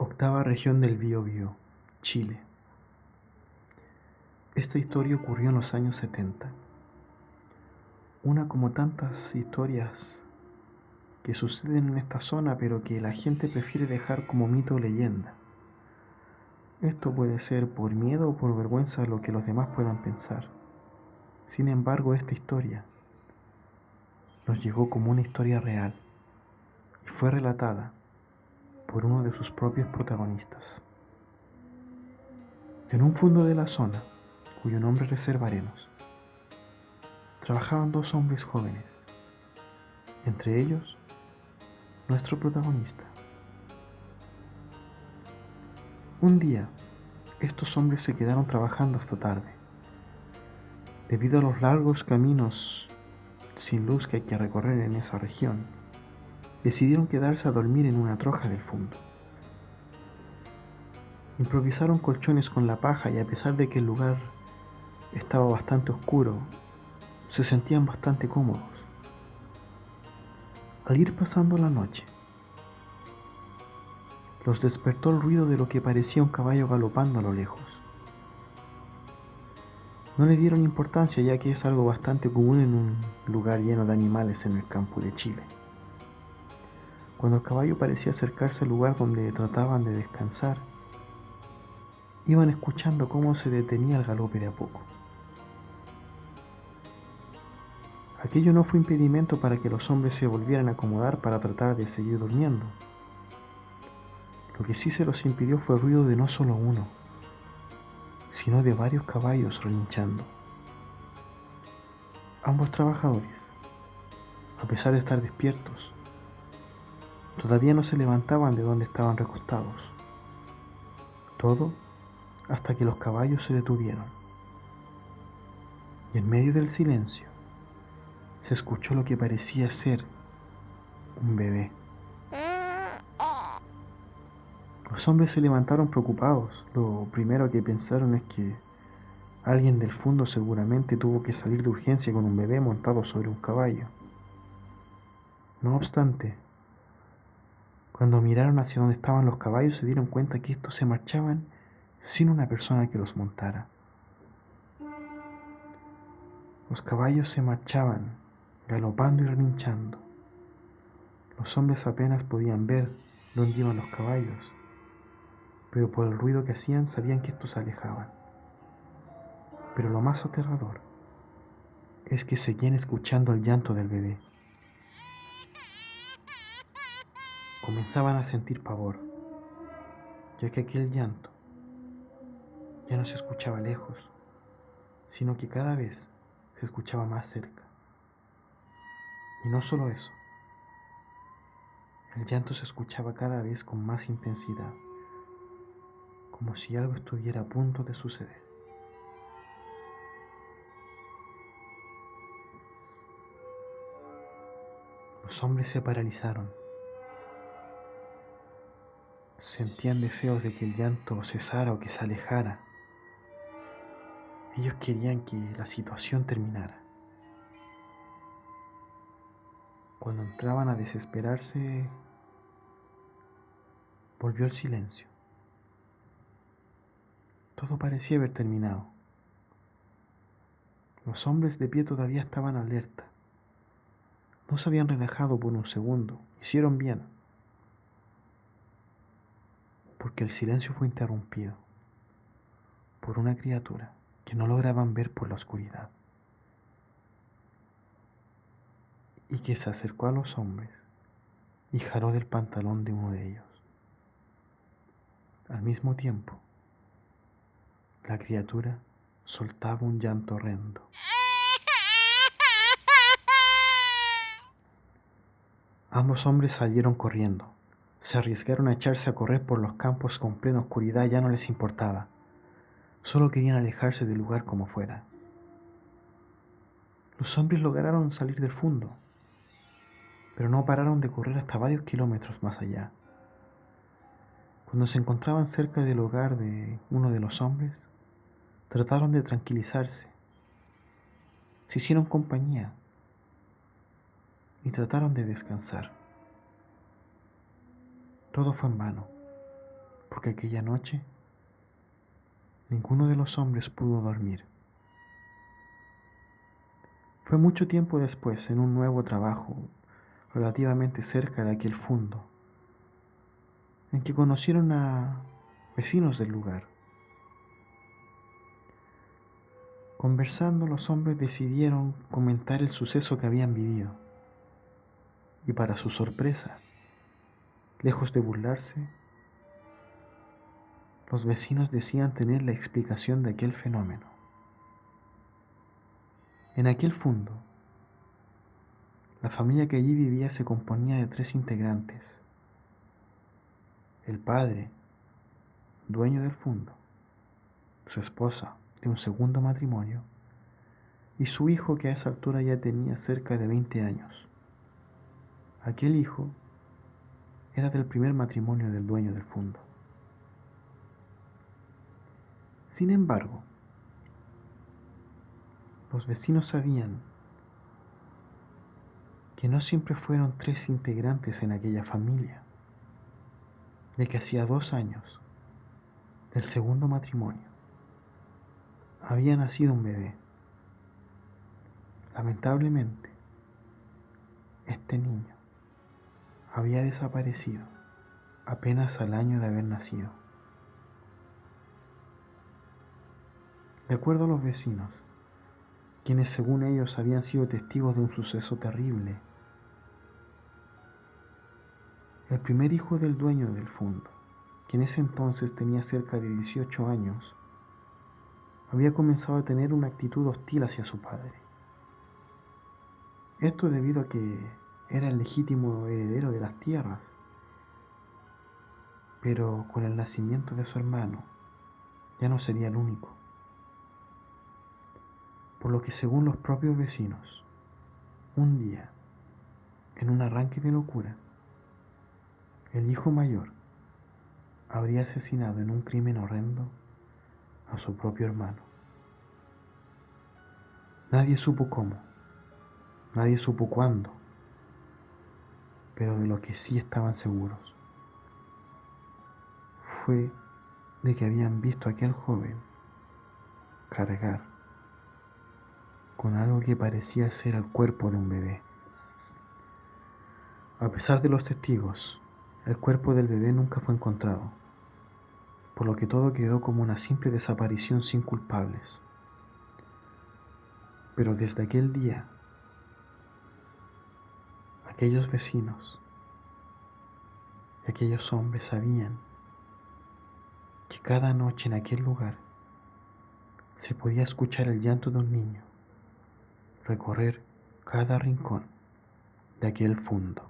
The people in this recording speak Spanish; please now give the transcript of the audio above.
Octava región del Biobío, Chile. Esta historia ocurrió en los años 70. Una como tantas historias que suceden en esta zona pero que la gente prefiere dejar como mito o leyenda. Esto puede ser por miedo o por vergüenza a lo que los demás puedan pensar. Sin embargo, esta historia nos llegó como una historia real y fue relatada por uno de sus propios protagonistas. En un fondo de la zona, cuyo nombre reservaremos, trabajaban dos hombres jóvenes, entre ellos nuestro protagonista. Un día, estos hombres se quedaron trabajando hasta tarde. Debido a los largos caminos sin luz que hay que recorrer en esa región, decidieron quedarse a dormir en una troja del fondo. Improvisaron colchones con la paja y a pesar de que el lugar estaba bastante oscuro, se sentían bastante cómodos. Al ir pasando la noche, los despertó el ruido de lo que parecía un caballo galopando a lo lejos. No le dieron importancia ya que es algo bastante común en un lugar lleno de animales en el campo de Chile. Cuando el caballo parecía acercarse al lugar donde trataban de descansar, iban escuchando cómo se detenía el galope de a poco. Aquello no fue impedimento para que los hombres se volvieran a acomodar para tratar de seguir durmiendo. Lo que sí se los impidió fue el ruido de no solo uno, sino de varios caballos relinchando. Ambos trabajadores, a pesar de estar despiertos, todavía no se levantaban de donde estaban recostados. Todo hasta que los caballos se detuvieron. Y en medio del silencio se escuchó lo que parecía ser un bebé. Los hombres se levantaron preocupados. Lo primero que pensaron es que alguien del fondo seguramente tuvo que salir de urgencia con un bebé montado sobre un caballo. No obstante, cuando miraron hacia donde estaban los caballos se dieron cuenta que estos se marchaban sin una persona que los montara. Los caballos se marchaban, galopando y relinchando. Los hombres apenas podían ver dónde iban los caballos, pero por el ruido que hacían sabían que estos se alejaban. Pero lo más aterrador es que seguían escuchando el llanto del bebé. Comenzaban a sentir pavor, ya que aquel llanto ya no se escuchaba lejos, sino que cada vez se escuchaba más cerca. Y no solo eso, el llanto se escuchaba cada vez con más intensidad, como si algo estuviera a punto de suceder. Los hombres se paralizaron. Sentían deseos de que el llanto cesara o que se alejara. Ellos querían que la situación terminara. Cuando entraban a desesperarse, volvió el silencio. Todo parecía haber terminado. Los hombres de pie todavía estaban alerta. No se habían relajado por un segundo. Hicieron bien, porque el silencio fue interrumpido por una criatura que no lograban ver por la oscuridad y que se acercó a los hombres y jaló del pantalón de uno de ellos. Al mismo tiempo, la criatura soltaba un llanto horrendo. Ambos hombres salieron corriendo. Se arriesgaron a echarse a correr por los campos con plena oscuridad, ya no les importaba. Solo querían alejarse del lugar como fuera. Los hombres lograron salir del fondo, pero no pararon de correr hasta varios kilómetros más allá. Cuando se encontraban cerca del hogar de uno de los hombres, trataron de tranquilizarse. Se hicieron compañía y trataron de descansar. Todo fue en vano. porque aquella noche ninguno de los hombres pudo dormir. Fue mucho tiempo después, en un nuevo trabajo, relativamente cerca de aquel fundo, en que conocieron a vecinos del lugar. Conversando, los hombres decidieron comentar el suceso que habían vivido, y para su sorpresa, lejos de burlarse, los vecinos decían tener la explicación de aquel fenómeno. En aquel fundo, la familia que allí vivía se componía de 3 integrantes: el padre, dueño del fundo, su esposa de un segundo matrimonio y su hijo, que a esa altura ya tenía cerca de 20 años. Aquel hijo era del primer matrimonio del dueño del fundo. Sin embargo, los vecinos sabían que no siempre fueron 3 integrantes en aquella familia, de que hacía 2 años del segundo matrimonio había nacido un bebé. Lamentablemente, este niño había desaparecido apenas al año de haber nacido. De acuerdo a los vecinos, quienes según ellos habían sido testigos de un suceso terrible, el primer hijo del dueño del fundo, que en ese entonces tenía cerca de 18 años, había comenzado a tener una actitud hostil hacia su padre. Esto debido a que era el legítimo heredero de las tierras, pero con el nacimiento de su hermano ya no sería el único. Por lo que, según los propios vecinos, un día, en un arranque de locura, el hijo mayor habría asesinado en un crimen horrendo a su propio hermano. Nadie supo cómo, nadie supo cuándo, pero de lo que sí estaban seguros fue de que habían visto a aquel joven cargar con algo que parecía ser el cuerpo de un bebé. A pesar de los testigos, el cuerpo del bebé nunca fue encontrado, por lo que todo quedó como una simple desaparición sin culpables. Pero desde aquel día, aquellos vecinos y aquellos hombres sabían que cada noche en aquel lugar se podía escuchar el llanto de un niño recorrer cada rincón de aquel fundo.